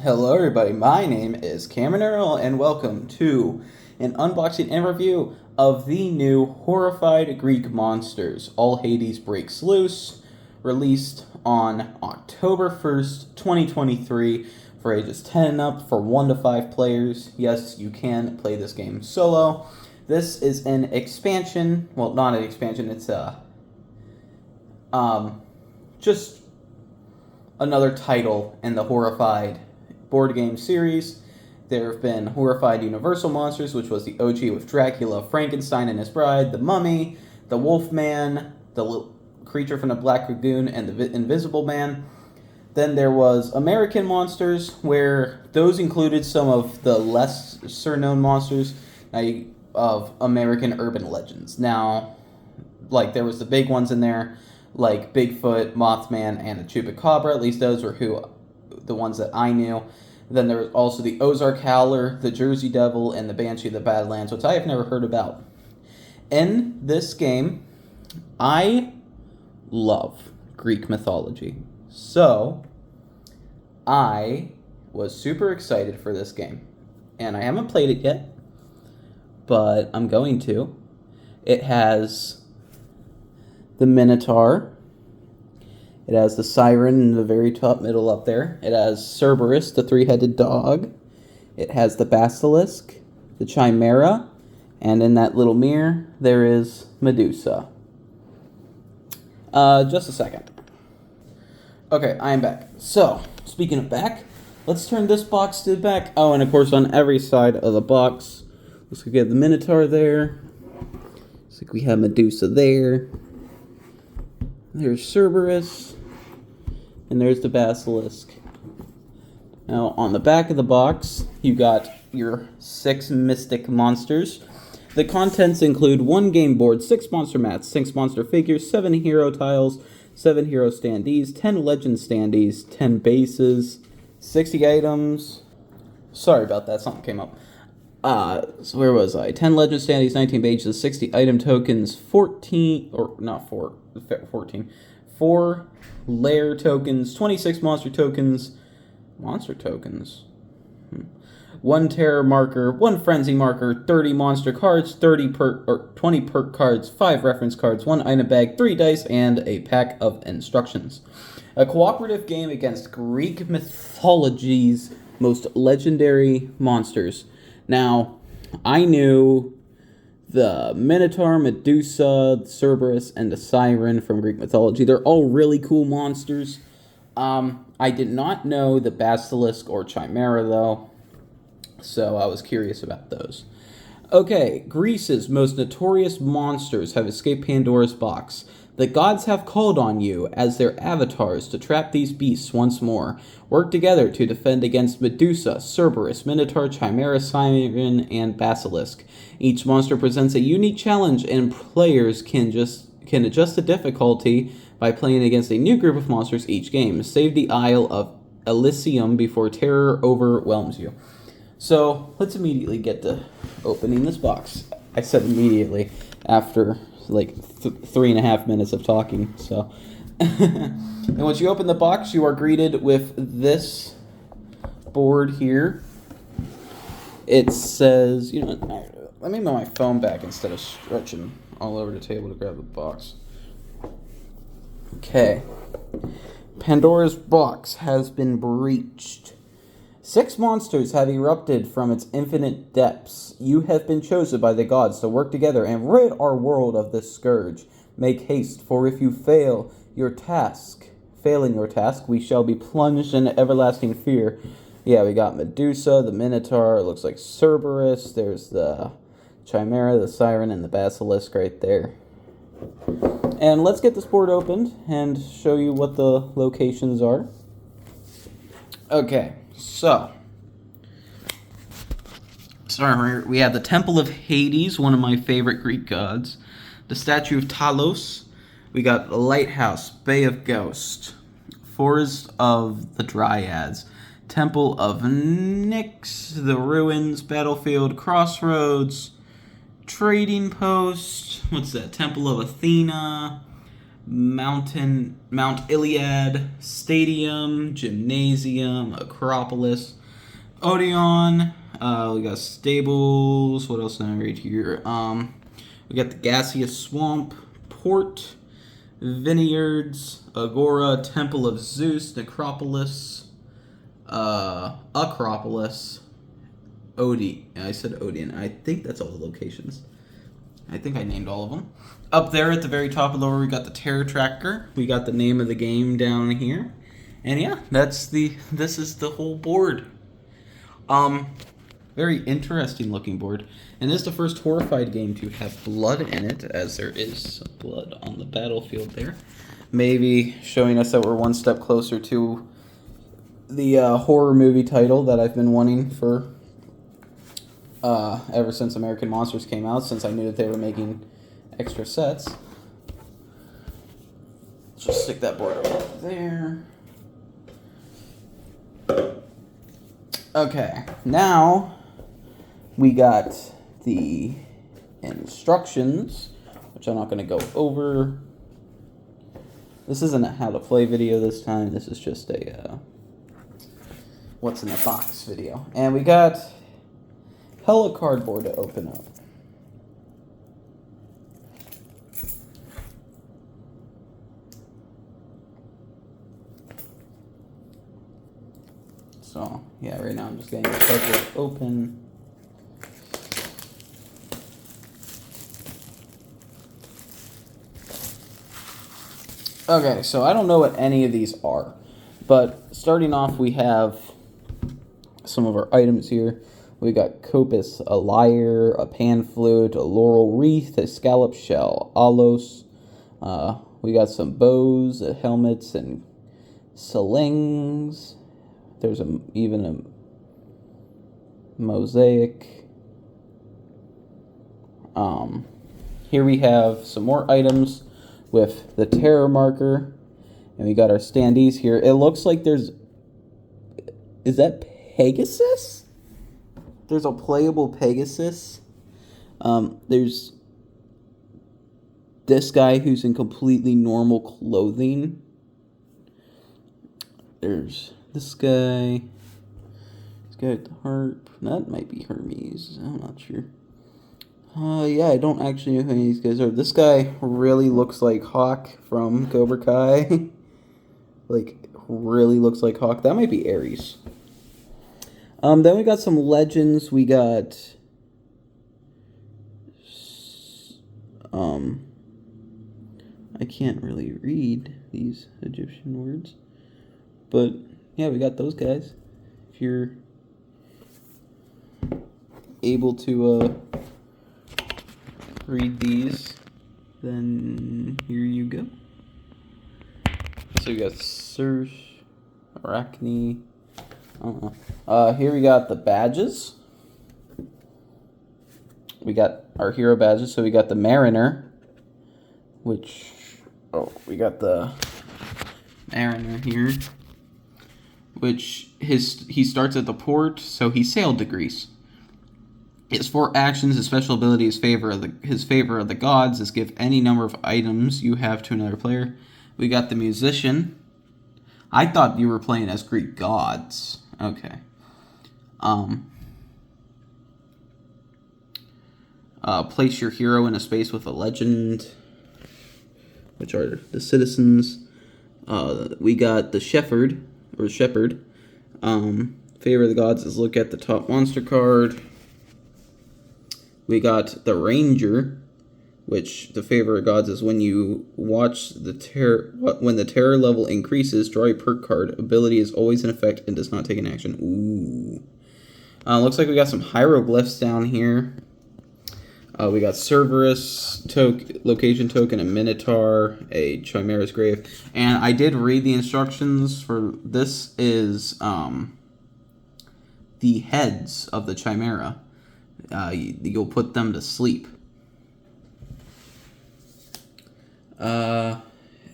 Hello everybody, my name is Cameron Earl and welcome to an unboxing and review of the new Horrified Greek Monsters, All Hades Breaks Loose, released on October 1st, 2023 for ages 10 and up for 1 to 5 players. Yes, you can play this game solo. This is an expansion, well not an expansion, it's just another title in the Horrified board game series. There have been Horrified Universal Monsters, which was the OG with Dracula, Frankenstein and his bride, the Mummy, the Wolfman, the creature from the Black Lagoon, and the Invisible Man. Then there was American Monsters, where those included some of the lesser known monsters of American urban legends. Now, like, there was the big ones in there, like Bigfoot, Mothman, and the Chupacabra. At least those were the ones that I knew. Then there was also the Ozark Howler, the Jersey Devil, and the Banshee of the Badlands, which I have never heard about. In this game, I love Greek mythology. So, I was super excited for this game. And I haven't played it yet, but I'm going to. It has the Minotaur. It has the Siren in the very top middle up there. It has Cerberus, the three-headed dog. It has the Basilisk, the Chimera, and in that little mirror, there is Medusa. Just a second. Okay, I am back. So, speaking of back, let's turn this box to the back. Oh, and of course on every side of the box, looks like we have the Minotaur there. Looks like we have Medusa there. There's Cerberus, and there's the Basilisk. Now, on the back of the box, you got your 6 mystic monsters. The contents include 1 game board, 6 monster mats, 6 monster figures, 7 hero tiles, 7 hero standees, 10 legend standees, 10 bases, 60 items. Sorry about that, something came up. So where was I? 10 legend standees, 19 bases, 60 item tokens, 14 4 lair tokens, 26 monster tokens, 1 terror marker, 1 frenzy marker, 30 monster cards, 20 perk cards, 5 reference cards, 1 item bag, 3 dice, and a pack of instructions. A cooperative game against Greek mythology's most legendary monsters. Now, I knew the Minotaur, Medusa, Cerberus, and the Siren from Greek mythology. They're all really cool monsters. I did not know the Basilisk or Chimera, though, so I was curious about those. Okay, Greece's most notorious monsters have escaped Pandora's box. The gods have called on you as their avatars to trap these beasts once more. Work together to defend against Medusa, Cerberus, Minotaur, Chimera, Siren, and Basilisk. Each monster presents a unique challenge, and players can adjust the difficulty by playing against a new group of monsters each game. Save the Isle of Elysium before terror overwhelms you. So, let's immediately get to opening this box. I said immediately after like 3.5 minutes of talking. So, and once you open the box, you are greeted with this board here. It says, let me move my phone back instead of stretching all over the table to grab the box. Okay. Pandora's box has been breached. 6 monsters have erupted from its infinite depths. You have been chosen by the gods to work together and rid our world of this scourge. Make haste, for if you fail in your task, we shall be plunged in everlasting fear. Yeah, we got Medusa, the Minotaur, it looks like Cerberus, there's the Chimera, the Siren, and the Basilisk right there. And let's get this board opened and show you what the locations are. Okay. So, we have the Temple of Hades, one of my favorite Greek gods. The Statue of Talos. We got the Lighthouse, Bay of Ghosts, Forest of the Dryads, Temple of Nyx, the Ruins, Battlefield, Crossroads, Trading Post. What's that? Temple of Athena, Mount Iliad, Stadium, Gymnasium, Acropolis, Odeon. We got stables. What else did I read here? We got the Gaseous Swamp, Port, Vineyards, Agora, Temple of Zeus, Necropolis, Acropolis, Odeon. I said Odeon. I think that's all the locations. I think I named all of them. Up there at the very top of the lower, we got the Terror Tracker. We got the name of the game down here. And yeah, this is the whole board. Very interesting looking board. And this is the first Horrified game to have blood in it, as there is blood on the battlefield there. Maybe showing us that we're one step closer to the horror movie title that I've been wanting for ever since American Monsters came out, since I knew that they were making extra sets. Let's just stick that board over there. Okay, now we got the instructions, which I'm not going to go over. This isn't a how to play video this time. This is just a what's in the box video. And we got hella cardboard to open up. So, yeah, right now I'm just getting the cardboard open. Okay, so I don't know what any of these are, but starting off we have some of our items here. We got copis, a lyre, a pan flute, a laurel wreath, a scallop shell, alos. We got some bows, helmets, and slings. There's even a mosaic. Here we have some more items with the terror marker, and we got our standees here. It looks like is that Pegasus? There's a playable Pegasus. There's this guy who's in completely normal clothing. There's this guy. This guy with the harp. That might be Hermes. I'm not sure. Yeah, I don't actually know who any of these guys are. This guy really looks like Hawk from Cobra Kai. Like, really looks like Hawk. That might be Ares. Then we got some legends. We got I can't really read these Egyptian words, but yeah, we got those guys. If you're able to read these, then here you go. So we got Circe, Arachne. I don't know. Here we got the badges. We got our hero badges. So we got the Mariner, which we got the Mariner here, which he starts at the port, so he sailed to Greece. His 4 actions, his special ability, his favor of the gods is give any number of items you have to another player. We got the musician. I thought you were playing as Greek gods. Okay. Place your hero in a space with a legend, which are the citizens. We got the shepherd. Favor of the gods is look at the top monster card. We got the ranger, which the favor of gods is when you watch when the terror level increases, draw a perk card. Ability is always in effect and does not take an action. Ooh. Looks like we got some hieroglyphs down here. We got Cerberus, location token, a Minotaur, a Chimera's Grave. And I did read the instructions for this is the heads of the Chimera. You'll put them to sleep. And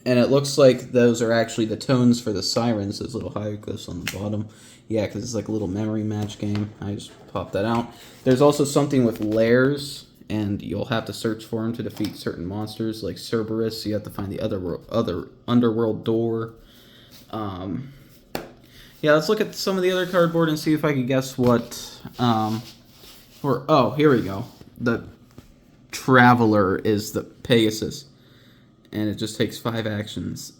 it looks like those are actually the tones for the sirens, those little hieroglyphs on the bottom. Yeah, because it's like a little memory match game. I just popped that out. There's also something with lairs and you'll have to search for him to defeat certain monsters like Cerberus. You have to find the other underworld door. Yeah, let's look at some of the other cardboard and see if I can guess what. Here we go. The Traveler is the Pegasus, and it just takes 5 actions.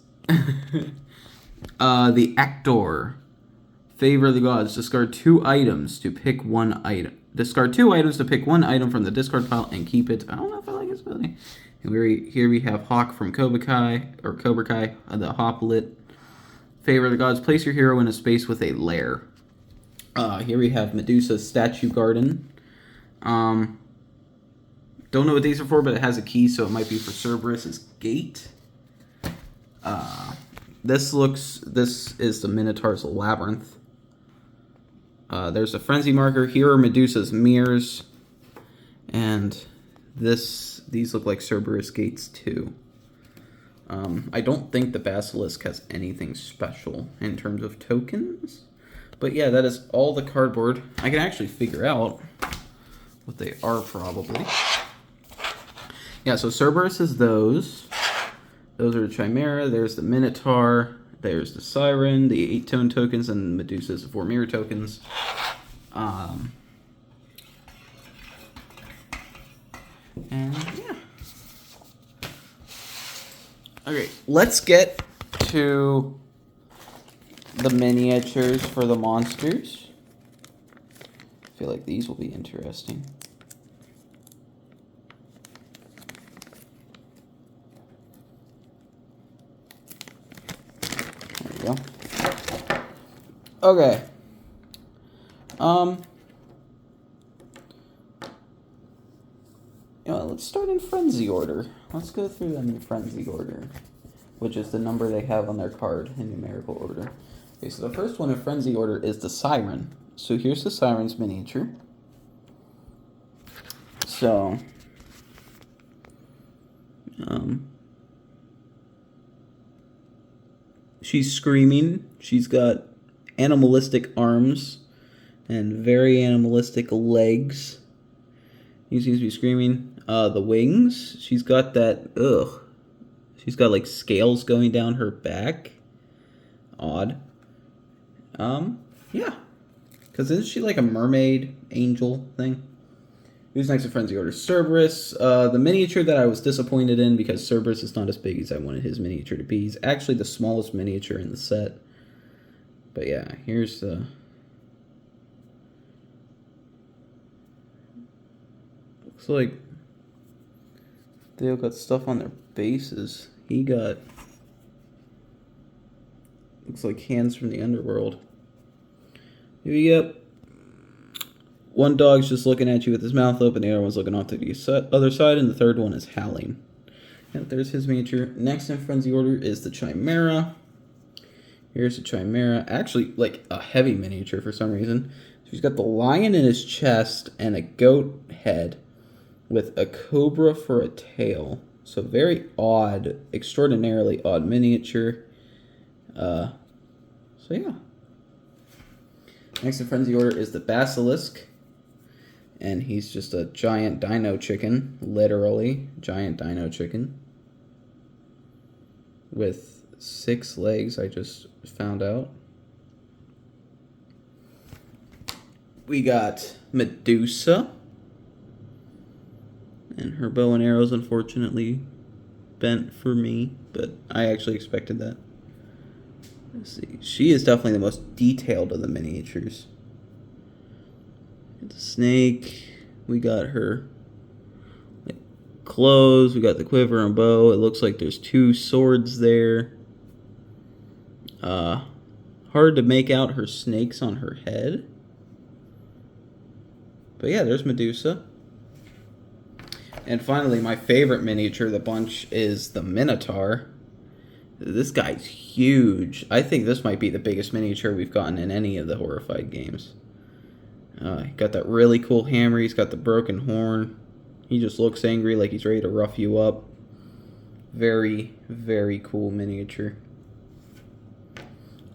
The Actor. Favor of the Gods. Discard 2 items to pick 1 item. Discard 2 items to pick 1 item from the discard pile and keep it. I don't know if I like his ability. And here we have Hawk from Cobra Kai, the Hoplet. Favor of the Gods. Place your hero in a space with a lair. Here we have Medusa's Statue Garden. Don't know what these are for, but it has a key, so it might be for Cerberus's gate. This is the Minotaur's Labyrinth. There's a Frenzy marker. Here are Medusa's mirrors. And these look like Cerberus gates too. I don't think the Basilisk has anything special in terms of tokens. But yeah, that is all the cardboard. I can actually figure out what they are probably. Yeah, so Cerberus is those. Those are the Chimera. There's the Minotaur. There's the Siren, the 8-tone tokens, and Medusa's 4 mirror tokens. And yeah. Okay, let's get to the miniatures for the monsters. I feel like these will be interesting. There we go. Okay. Let's start in frenzy order. Let's go through them in frenzy order, which is the number they have on their card in numerical order. Okay, so the first one in frenzy order is the Siren. So here's the Siren's miniature. So, she's screaming. She's got animalistic arms and very animalistic legs. He seems to be screaming. The wings, she's got that, she's got like scales going down her back. Odd. Yeah. Because isn't she like a mermaid angel thing? Who's next in frenzy order? Cerberus. The miniature that I was disappointed in because Cerberus is not as big as I wanted his miniature to be. He's actually the smallest miniature in the set. But yeah, here's the... Looks like they all got stuff on their bases. He got... Looks like hands from the underworld. Here we go. One dog's just looking at you with his mouth open, the other one's looking off to the other side, and the third one is howling. And there's his miniature. Next in frenzy order is the Chimera. Here's the Chimera. Actually, like a heavy miniature for some reason. So he's got the lion in his chest and a goat head with a cobra for a tail. So very odd, extraordinarily odd miniature. So yeah. Next in frenzy order is the Basilisk. And he's just a giant dino chicken. Literally, giant dino chicken. With 6 legs, I just found out. We got Medusa. And her bow and arrows, unfortunately, bent for me. But I actually expected that. Let's see. She is definitely the most detailed of the miniatures. The snake. We got her clothes. We got the quiver and bow. It looks like there's 2 swords there. Hard to make out her snakes on her head. But yeah, there's Medusa. And finally, my favorite miniature of the bunch is the Minotaur. This guy's huge. I think this might be the biggest miniature we've gotten in any of the Horrified games. Got that really cool hammer. He's got the broken horn. He just looks angry, like he's ready to rough you up. Very, very cool miniature.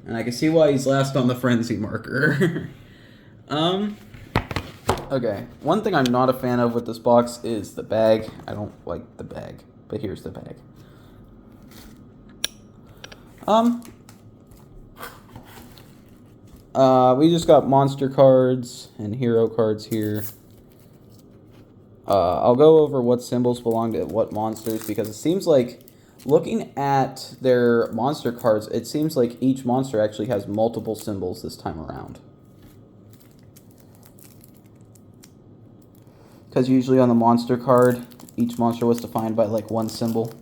And I can see why he's last on the frenzy marker. Okay, one thing I'm not a fan of with this box is the bag. I don't like the bag, but here's the bag. We just got monster cards and hero cards here. I'll go over what symbols belong to what monsters, because it seems like, looking at their monster cards, it seems like each monster actually has multiple symbols this time around. Because usually on the monster card, each monster was defined by like one symbol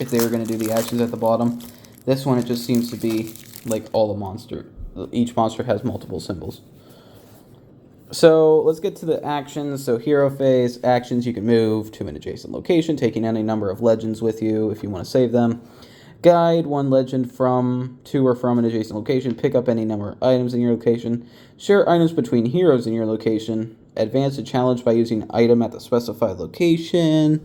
if they were going to do the actions at the bottom. This one, it just seems to be like all the monster. Each monster has multiple symbols. So let's get to the actions. So hero phase, actions: you can move to an adjacent location, taking any number of legends with you if you want to save them. Guide one legend to or from an adjacent location. Pick up any number of items in your location. Share items between heroes in your location. Advance a challenge by using an item at the specified location.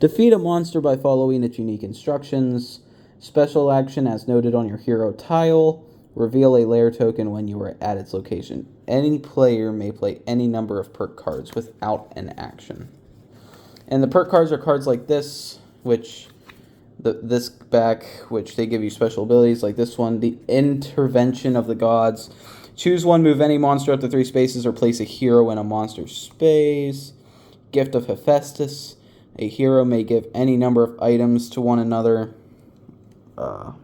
Defeat a monster by following its unique instructions. Special action as noted on your hero tile. Reveal a lair token when you are at its location. Any player may play any number of perk cards without an action. And the perk cards are cards like this, which this back, which they give you special abilities, like this one, the Intervention of the Gods. Choose one, move any monster up to 3 spaces, or place a hero in a monster space. Gift of Hephaestus. A hero may give any number of items to one another, no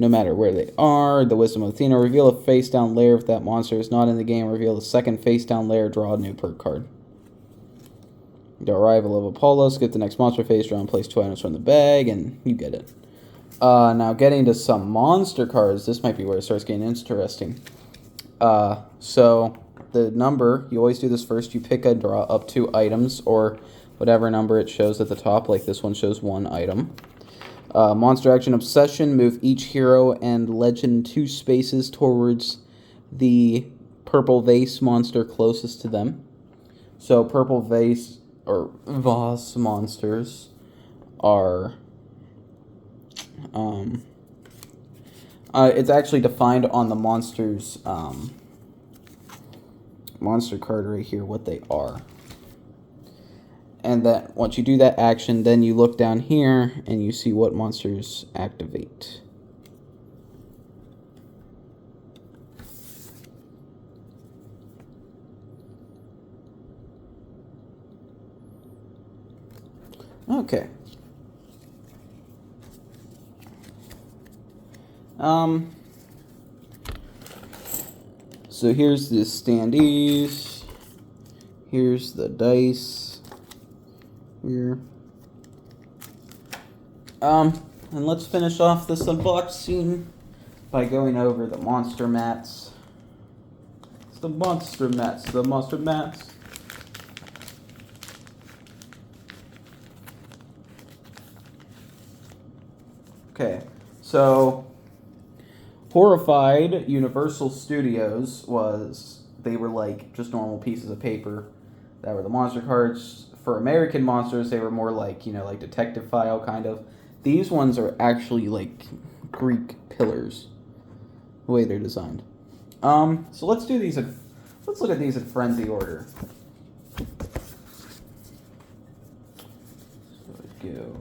matter where they are. The Wisdom of Athena. Reveal a face-down lair if that monster is not in the game. Reveal the second face-down lair. Draw a new perk card. The Arrival of Apollo. Skip the next monster phase. Draw and place 2 items from the bag, and you get it. Now, getting to some monster cards. This might be where it starts getting interesting. So, the number, you always do this first. You pick and draw up 2 items, or whatever number it shows at the top. Like this one shows 1 item. Monster action: Obsession. Move each hero and legend 2 spaces towards the purple vase monster closest to them. So purple vase or vase monsters are it's actually defined on the monster's monster card right here what they are. And that once you do that action, then you look down here and you see what monsters activate. Okay. So here's the standees. Here's the dice. Here. And let's finish off this unboxing by going over the monster mats. It's the monster mats. The monster mats. Okay, so Horrified Universal Studios they were like just normal pieces of paper that were the monster cards. For American monsters, they were more like, like detective file kind of. These ones are actually like Greek pillars, the way they're designed. So let's do these. Let's look at these in frenzy order. So let's go.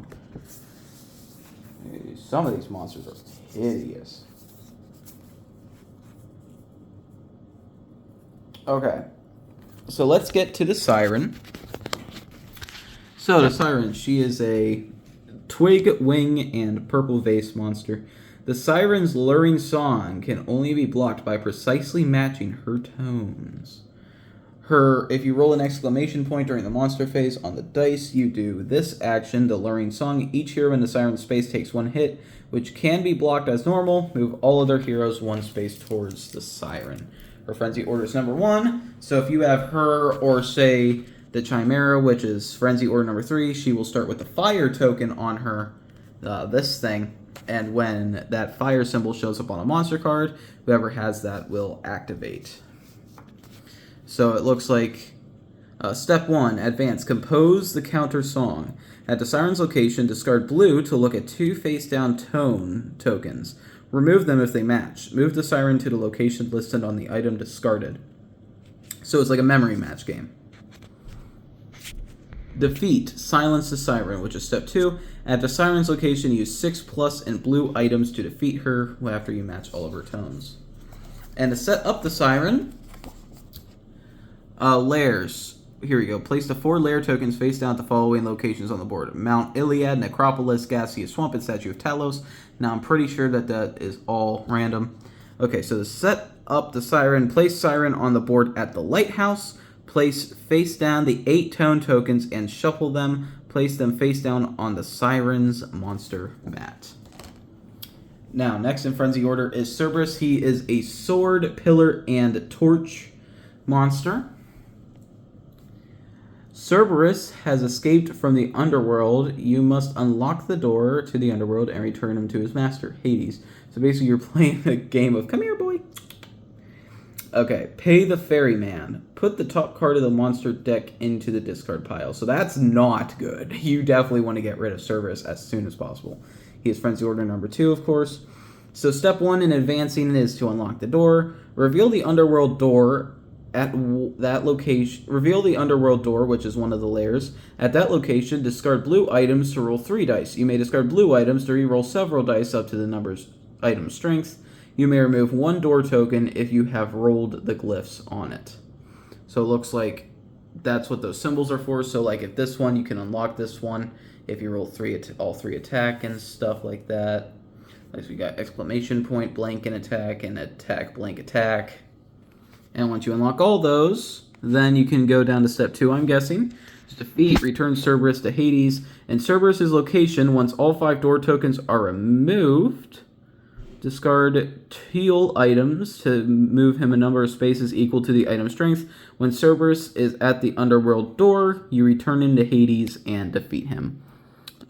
Some of these monsters are hideous. Okay, so let's get to the Siren. So the Siren, she is a twig, wing, and purple vase monster. The Siren's luring song can only be blocked by precisely matching her tones. If you roll an exclamation point during the monster phase on the dice, you do this action, the luring song. Each hero in the Siren's space takes 1 hit, which can be blocked as normal. Move all other heroes 1 space towards the Siren. Her frenzy order is number 1. So if you have her, or say the Chimera, which is frenzy order number 3, she will start with the fire token on her, this thing. And when that fire symbol shows up on a monster card, whoever has that will activate. So it looks like step 1, advance. Compose the counter song. At the Siren's location, discard blue to look at 2 face-down tone tokens. Remove them if they match. Move the Siren to the location listed on the item discarded. So it's like a memory match game. Defeat. Silence the Siren, which is step 2. At the Siren's location, use 6+ and blue items to defeat her after you match all of her tones. And to set up the Siren, lairs. Here we go. Place the 4 lair tokens face down at the following locations on the board. Mount Iliad, Necropolis, Gaseous Swamp, and Statue of Talos. Now, I'm pretty sure that is all random. Okay, so to set up the Siren, place Siren on the board at the Lighthouse. Place face down the 8 tone tokens and shuffle them. Place them face down on the Siren's monster mat. Now, next in Frenzy order is Cerberus. He is a sword, pillar, and torch monster. Cerberus has escaped from the underworld. You must unlock the door to the underworld and return him to his master, Hades. So basically you're playing a game of, come here, boy. Okay, pay the ferryman. Put the top card of the monster deck into the discard pile. So that's not good. You definitely want to get rid of Cerberus as soon as possible. He is Frenzy Order number 2, of course. So step 1 in advancing is to unlock the door. Reveal the underworld door at that location. Reveal the underworld door, which is one of the layers. At that location, discard blue items to roll 3 dice. You may discard blue items to re-roll several dice up to the number's item strength. You may remove 1 door token if you have rolled the glyphs on it. So it looks like that's what those symbols are for. So like if this one, you can unlock this one if you roll all 3 attack and stuff like that. Like we got exclamation point, blank, and attack, blank, attack. And once you unlock all those, then you can go down to step 2, I'm guessing. Defeat, return Cerberus to Hades. And Cerberus' location, once all 5 door tokens are removed, discard teal items to move him a number of spaces equal to the item strength. When Cerberus is at the underworld door, you return him to Hades and defeat him.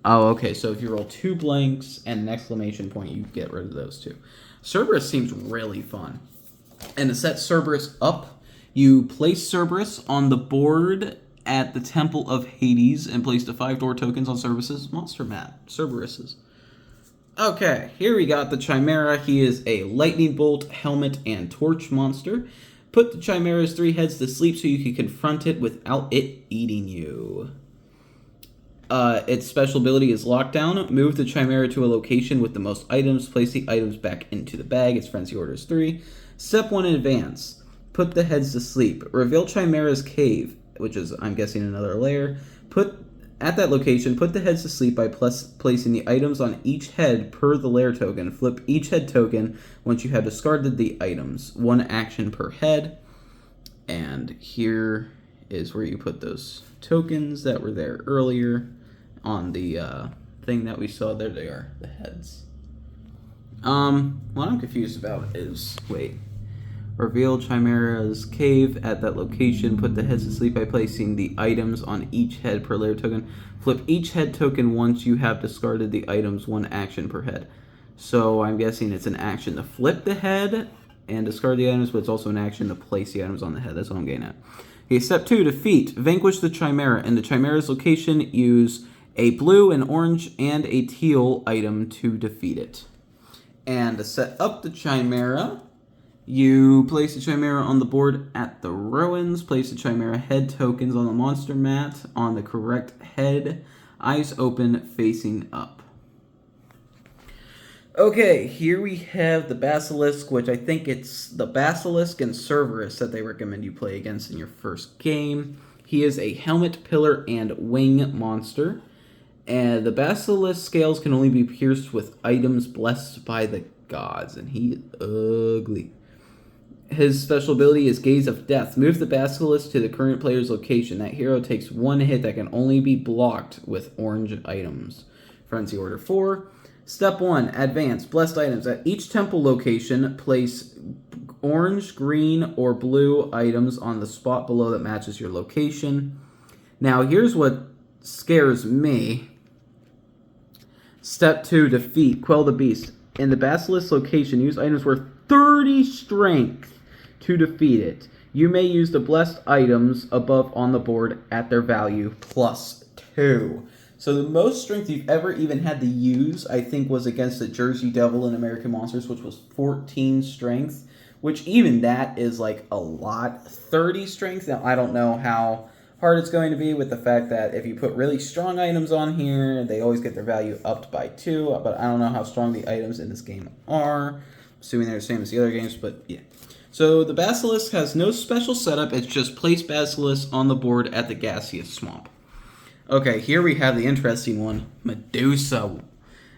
Oh, okay, so if you roll 2 blanks and an exclamation point, you get rid of those 2. Cerberus seems really fun. And to set Cerberus up, you place Cerberus on the board at the Temple of Hades and place the 5 door tokens on Cerberus's monster mat. Cerberus's. Okay, here we got the Chimera. He is a lightning bolt, helmet, and torch monster. Put the Chimera's 3 heads to sleep so you can confront it without it eating you. Its special ability is Lockdown. Move the Chimera to a location with the most items. Place the items back into the bag. Its Frenzy Order is 3. Step 1 in advance. Put the heads to sleep. Reveal Chimera's cave, which is, I'm guessing, another layer. At that location, put the heads to sleep by placing the items on each head per the lair token. Flip each head token once you have discarded the items. 1 action per head. And here is where you put those tokens that were there earlier on the thing that we saw. There they are, the heads. What I'm confused about is, wait. Reveal Chimera's cave at that location. Put the heads to sleep by placing the items on each head per layer token. Flip each head token once you have discarded the items. 1 action per head. So I'm guessing it's an action to flip the head and discard the items, but it's also an action to place the items on the head. That's what I'm getting at. Okay, step 2, defeat. Vanquish the Chimera. In the Chimera's location, use a blue, an orange, and a teal item to defeat it. And to set up the Chimera, you place the Chimera on the board at the ruins. Place the Chimera head tokens on the monster mat on the correct head. Eyes open, facing up. Okay, here we have the Basilisk, which I think it's the Basilisk and Cerberus that they recommend you play against in your first game. He is a helmet, pillar, and wing monster. And the Basilisk scales can only be pierced with items blessed by the gods, and he is ugly. His special ability is Gaze of Death. Move the Basilisk to the current player's location. That hero takes 1 hit that can only be blocked with orange items. Frenzy Order 4. Step 1, advance. Blessed items. At each temple location, place orange, green, or blue items on the spot below that matches your location. Now, here's what scares me. Step 2, defeat. Quell the beast. In the Basilisk location, use items worth 30 strength to defeat it. You may use the blessed items above on the board at their value plus 2. So the most strength you've ever even had to use, I think, was against the Jersey Devil in American Monsters, which was 14 strength, which even that is like a lot. 30 strength. Now, I don't know how hard it's going to be with the fact that if you put really strong items on here, they always get their value upped by 2, but I don't know how strong the items in this game are. Assuming they're the same as the other games, but yeah. So the Basilisk has no special setup, it's just place Basilisk on the board at the Gaseous Swamp. Okay, here we have the interesting one, Medusa.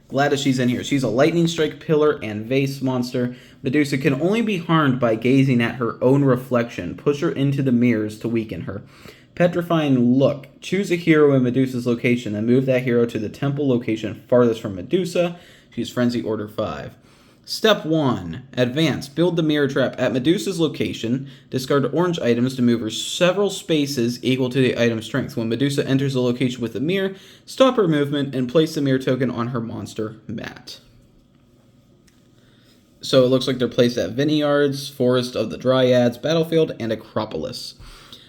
Glad that she's in here. She's a Lightning Strike Pillar and Vase monster. Medusa can only be harmed by gazing at her own reflection. Push her into the mirrors to weaken her. Petrifying Look. Choose a hero in Medusa's location and move that hero to the temple location farthest from Medusa. She's Frenzy Order 5. Step 1. Advance. Build the mirror trap at Medusa's location. Discard orange items to move her several spaces equal to the item's strength. When Medusa enters the location with the mirror, stop her movement and place the mirror token on her monster mat. So it looks like they're placed at Vineyards, Forest of the Dryads, Battlefield, and Acropolis.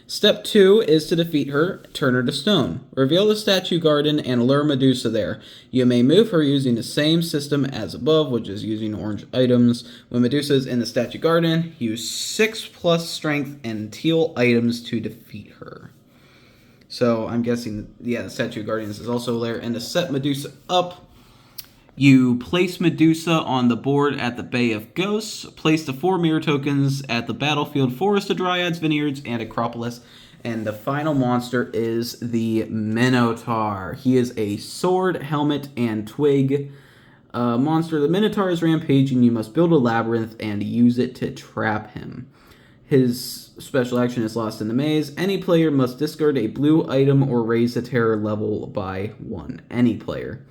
Step 2 is to defeat her, turn her to stone. Reveal the statue garden and lure Medusa there. You may move her using the same system as above, which is using orange items. When Medusa is in the statue garden, use 6+ strength and teal items to defeat her. So I'm guessing, yeah, the statue guardians is also there. And to set Medusa up, you place Medusa on the board at the Bay of Ghosts. Place the 4 mirror tokens at the Battlefield, Forest of Dryads, Vineyards, and Acropolis. And the final monster is the Minotaur. He is a sword, helmet, and twig monster. The Minotaur is rampaging. You must build a labyrinth and use it to trap him. His special action is Lost in the Maze. Any player must discard a blue item or raise the terror level by 1. Any player.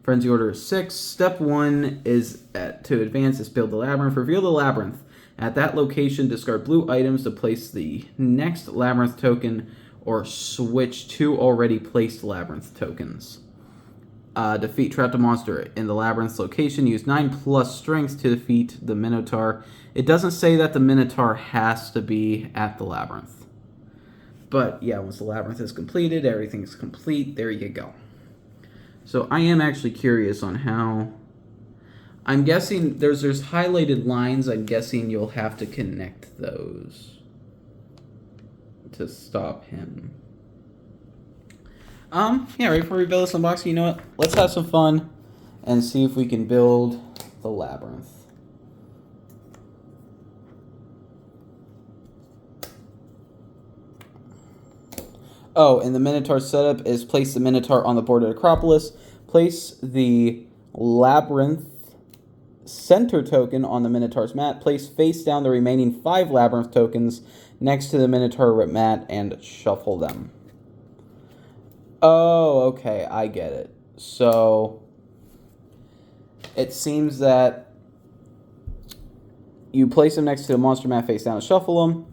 Frenzy Order 6. Step 1 is to advance is build the labyrinth. Reveal the labyrinth. At that location, discard blue items to place the next labyrinth token or switch 2 already placed labyrinth tokens. Defeat trapped a monster in the labyrinth location. Use 9+ strength to defeat the Minotaur. It doesn't say that the Minotaur has to be at the labyrinth. But yeah, once the labyrinth is completed, everything's complete. There you go. So I am actually curious on how... I'm guessing there's highlighted lines. I'm guessing you'll have to connect those to stop him. Yeah, right before we build this unboxing, you know what? Let's have some fun and see if we can build the labyrinth. Oh, and the Minotaur setup is place the Minotaur on the board at Acropolis. Place the Labyrinth center token on the Minotaur's mat. Place face down the remaining 5 Labyrinth tokens next to the Minotaur mat and shuffle them. Oh, okay, I get it. So, it seems that you place them next to the monster mat face down and shuffle them.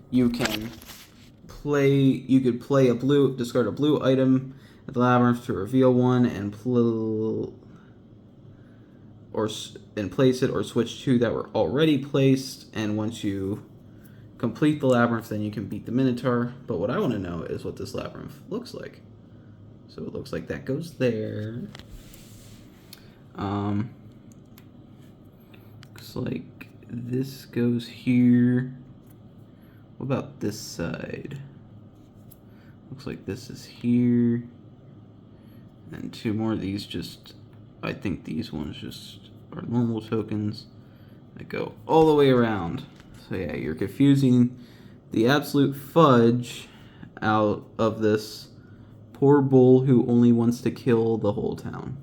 You could play a blue, discard a blue item at the labyrinth to reveal one and place it, or switch 2 that were already placed. And once you complete the labyrinth, then you can beat the Minotaur. But what I want to know is what this labyrinth looks like. So it looks like that goes there. Looks like this goes here. What about this side? Looks like this is here. And 2 more of these I think these ones just are normal tokens that go all the way around. So yeah, you're confusing the absolute fudge out of this poor bull who only wants to kill the whole town.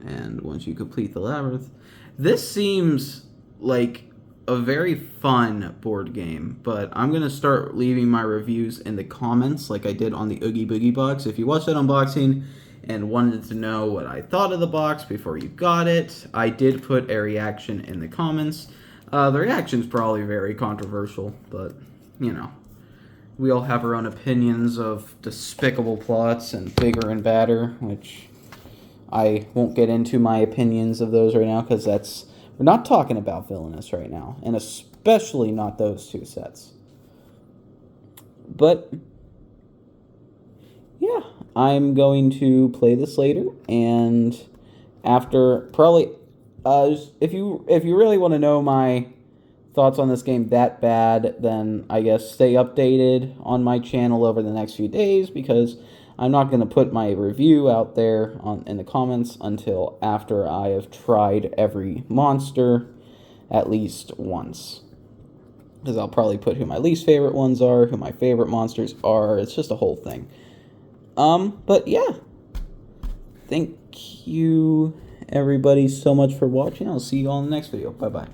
And once you complete the labyrinth, this seems like a very fun board game, but I'm going to start leaving my reviews in the comments like I did on the Oogie Boogie box. If you watched that unboxing and wanted to know what I thought of the box before you got it, I did put a reaction in the comments. The reaction's probably very controversial, but, you know, we all have our own opinions of despicable plots and bigger and badder, which I won't get into my opinions of those right now, because we're not talking about Villainous right now, and especially not those 2 sets. But yeah, I'm going to play this later, and after probably if you really want to know my thoughts on this game that bad, then I guess stay updated on my channel over the next few days, because I'm not going to put my review out there in the comments until after I have tried every monster at least once. Because I'll probably put who my least favorite ones are, who my favorite monsters are. It's just a whole thing. But yeah. Thank you, everybody, so much for watching. I'll see you all in the next video. Bye-bye.